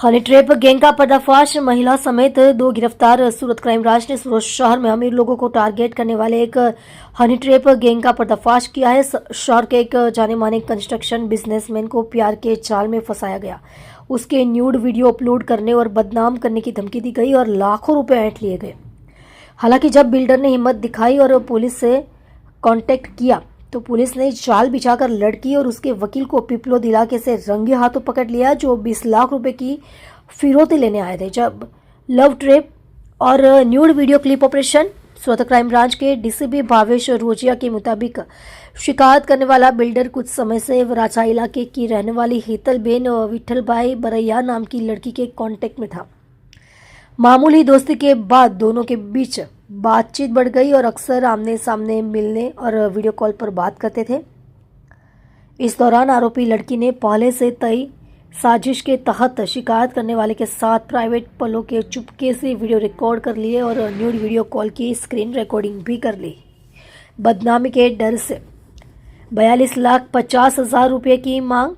Honey trap gang का पर्दाफाश, महिला समेत 2 गिरफ्तार। सूरत क्राइम ब्रांच ने सूरत शहर में अमीर लोगों को टारगेट करने वाले एक हनी ट्रैप गैंग का पर्दाफाश किया है। शहर के एक जाने माने कंस्ट्रक्शन बिजनेसमैन को प्यार के जाल में फंसाया गया। उसके न्यूड वीडियो अपलोड करने और बदनाम करने की धमकी दी गई और लाखों रुपए ऐंठ लिए गए। हालांकि जब बिल्डर ने हिम्मत दिखाई और पुलिस से कांटेक्ट किया तो पुलिस ने जाल बिछाकर लड़की और उसके वकील को पिपलोद इलाके से रंगे हाथों पकड़ लिया, जो 20 लाख रुपए की फिरौती लेने आए थे। जब लव ट्रैप और न्यूड वीडियो क्लिप ऑपरेशन। सूरत क्राइम ब्रांच के डीसीपी भावेश रोजिया के मुताबिक शिकायत करने वाला बिल्डर कुछ समय से वराछा इलाके की रहने वाली हेतलबेन विठलभाई बरैया नाम की लड़की के कांटेक्ट में था। मामूली दोस्ती के बाद दोनों के बीच बातचीत बढ़ गई और अक्सर आमने सामने मिलने और वीडियो कॉल पर बात करते थे। इस दौरान आरोपी लड़की ने पहले से तय साजिश के तहत शिकायत करने वाले के साथ प्राइवेट पलों के चुपके से वीडियो रिकॉर्ड कर लिए और न्यूड वीडियो कॉल की स्क्रीन रिकॉर्डिंग भी कर ली। बदनामी के डर से 42,50,000 रुपये की मांग।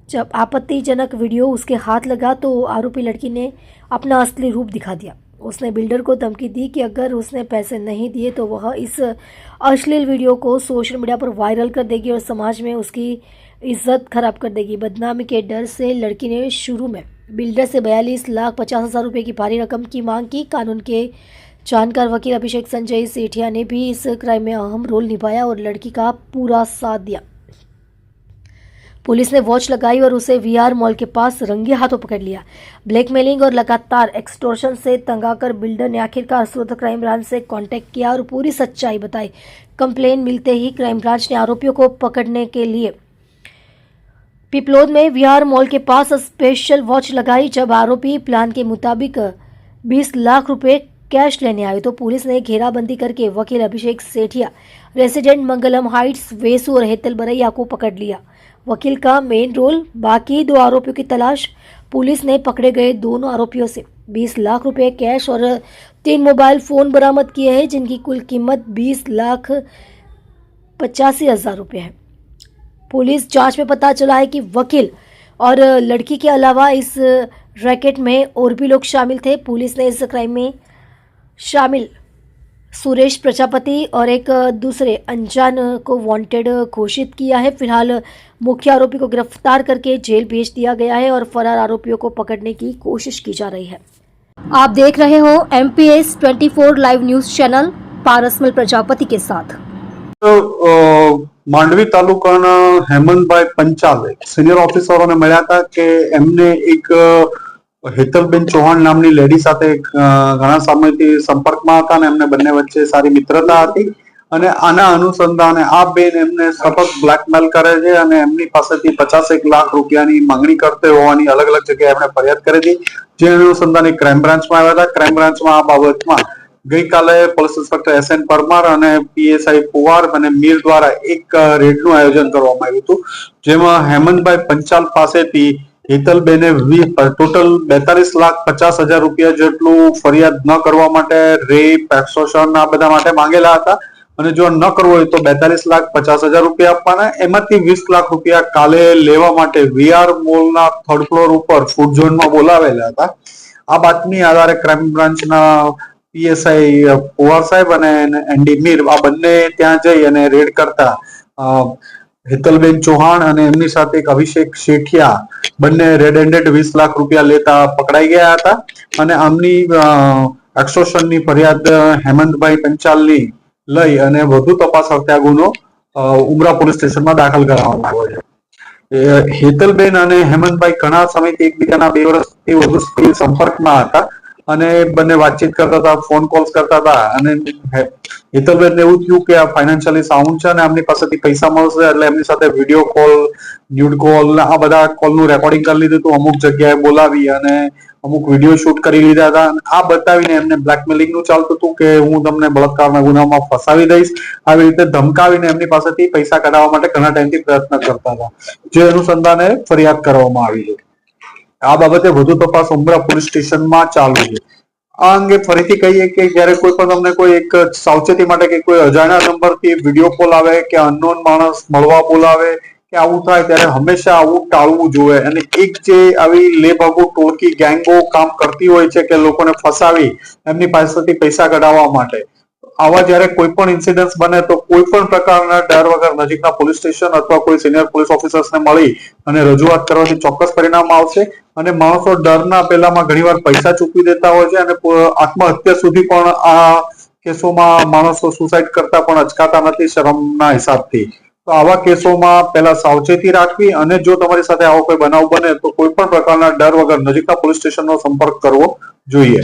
जब आपत्तिजनक वीडियो उसके हाथ लगा तो आरोपी लड़की ने अपना असली रूप दिखा दिया। उसने बिल्डर को धमकी दी कि अगर उसने पैसे नहीं दिए तो वह इस अश्लील वीडियो को सोशल मीडिया पर वायरल कर देगी और समाज में उसकी इज्जत खराब कर देगी। बदनामी के डर से लड़की ने शुरू में बिल्डर से 42,50,000 रुपये की भारी रकम की मांग की। कानून के जानकार वकील अभिषेक संजय सेठिया ने भी इस क्राइम में अहम रोल निभाया और लड़की का पूरा साथ दिया। पुलिस ने वॉच लगाई और उसे वीआर मॉल के पास रंगे हाथों पकड़ लिया। ब्लैकमेलिंग और लगातार एक्सटॉर्शन से तंग आकर बिल्डर ने आखिरकार सूरत क्राइम ब्रांच से कांटेक्ट किया और पूरी सच्चाई बताई। कंप्लेन मिलते ही क्राइम ब्रांच ने आरोपियों को पकड़ने के लिए पिपलोद में वीआर मॉल के पास स्पेशल वॉच लगाई। जब आरोपी प्लान के मुताबिक 20 लाख रुपए कैश लेने आए तो पुलिस ने घेराबंदी करके वकील अभिषेक सेठिया, रेसिडेंट मंगलम हाइट्स, वेसु और हेतल बरैया को पकड़ लिया। वकील का मेन रोल। बाकी 2 आरोपियों की तलाश। पुलिस ने पकड़े गए दोनों आरोपियों से 20 लाख रुपए कैश और 3 मोबाइल फोन बरामद किए हैं, जिनकी कुल कीमत 20,85,000 रुपये है। पुलिस जांच में पता चला है कि वकील और लड़की के अलावा इस रैकेट में और भी लोग शामिल थे। पुलिस ने इस क्राइम में शामिल सुरेश प्रजापति और एक दूसरे अनजान को वांटेड घोषित किया है। फिलहाल मुख्य आरोपी को गिरफ्तार करके जेल भेज दिया गया है और फरार आरोपियों को पकड़ने की कोशिश की जा रही है। आप देख रहे हो MPS 24 live news channel Parasmal Prajapati के साथ। માંડવી તાલુકાના હેમંતભાઈ પંચાલ સિનિયર ઓફિસરોને મળ્યા હતા કે એમને એક હેતલબેન ચૌહાણ નામની લેડી સાથે ઘણા સમયથી સંપર્કમાં હતા અને એમને બંને વચ્ચે સારી મિત્રતા હતી અને આના અનુસંધાને આ બેન એમને સતત બ્લેકમેલ કરે છે અને એમની પાસેથી 50 લાખ રૂપિયાની માંગણી કરતે હોવાની અલગ અલગ જગ્યાએ એમણે ફરિયાદ કરી હતી, જે અનુસંધાને ક્રાઇમ બ્રાન્ચમાં આવ્યા હતા। ક્રાઇમ બ્રાન્ચમાં આ બાબતમાં ગઈકાલે પોલીસ ઇન્સ્પેક્ટર SN પરમાર અને PSI પુવાર અને મીર દ્વારા એક રેડનું આયોજન કરવામાં આવ્યું હતું, જેમાં હેમંતભાઈ પંચાલ પાસેથી હેતલબેને ટોટલ 42,50,000 રૂપિયા જેટલું ફરિયાદ ન કરવા માટે, રેપ, એક્સટોર્શન આ બધા માટે માંગેલા હતા અને જો ન કરવો હોય તો 42,50,000 રૂપિયા આપવાના। એમાંથી 20 લાખ રૂપિયા કાલે લેવા માટે VR મોલના 3rd ફ્લોર ઉપર ફૂડ ઝોનમાં બોલાવેલા હતા। આ બાતમી આધારે ક્રાઇમ બ્રાન્ચના PSI પુવાર સાહેબ અને ND મીર આ બંને ત્યાં જઈ અને રેડ કરતા હેતલબેન ચૌહાણ અને એમની સાથે એક અભિષેક શેઠિયા બંને રેડ હેન્ડેડ 20 લાખ રૂપિયા લેતા પકડાઈ ગયા હતા અને આમની એક્સટોર્શનની ફરિયાદ હેમંતભાઈ પંચાલની લઈ અને વધુ તપાસ અર્થે આ ગુનો ઉમરા પોલીસ સ્ટેશનમાં દાખલ કરવામાં આવ્યો છે। હેતલબેન અને હેમંતભાઈ ઘણા સમયથી એકબીજાના 2 વર્ષથી વધુ સંપર્કમાં હતા અને બંને વાતચીત કરતા હતા, ફોન કોલ્સ કરતા હતા અને હેતલબેનને એવું થયું કે આ ફાઇનાન્શિયલી સાઉન્ડ છે અને એમની પાસેથી પૈસા મળશે એટલે એમની સાથે વિડીયો કોલ, ન્યૂડ કોલ આ બધા કોલનું રેકોર્ડિંગ કરી લીધું હતું, અમુક જગ્યાએ બોલાવી અને અમુક વિડીયો શૂટ કરી લીધા હતા। આ બતાવીને એમને બ્લેકમેલિંગનું ચાલતું હતું કે હું તમને બળાત્કારના ગુનામાં ફસાવી દઈશ, આવી રીતે ધમકાવીને એમની પાસેથી પૈસા કઢાવવા માટે ઘણા ટાઈમથી પ્રયત્ન કરતા હતા, જે અનુસંધાને ફરિયાદ કરવામાં આવી છે। આ બાબતે વધુ તપાસ ઉમરા પોલીસ સ્ટેશનમાં ચાલુ છે। આ અંગે ફરીથી કહીએ કે જ્યારે કોઈ પણ તમને કોઈ એક સાવચેતી માટે કે કોઈ અજાણ્યા નંબરથી વિડીયો કોલ આવે કે અનનોન માણસ મળવા બોલાવે કે આવું થાય ત્યારે હંમેશા આવું ટાળવું જોઈએ. અને એક જે આવી લેભાગુ ટોળકી ગેંગો કામ કરતી હોય છે કે લોકોને ફસાવી એમની પાસેથી પૈસા કઢાવવા માટે, આવા જ્યારે કોઈ પણ ઇન્સિડન્સ બને તો કોઈ પણ પ્રકારના ડર વગર નજીકના પોલીસ સ્ટેશન અથવા કોઈ સિનિયર પોલીસ ઓફિસર્સને મળી અને રજૂઆત કરવાથી ચોક્કસ પરિણામ આવશે. અને માણસો ડરના પેલામાં ઘણીવાર પૈસા ચૂકવી દેતા હોય છે અને આત્મહત્યા સુધી પણ આ કેસોમાં માણસો સુસાઇડ કરતા પણ અચકાતા નથી શરમના હિસાબથી. તો આવા કેસોમાં પહેલા સાવચેતી રાખવી અને જો તમારી સાથે આવો કોઈ બનાવ બને તો કોઈ પણ પ્રકારના ડર વગર નજીકના પોલીસ સ્ટેશનનો સંપર્ક કરવો જોઈએ.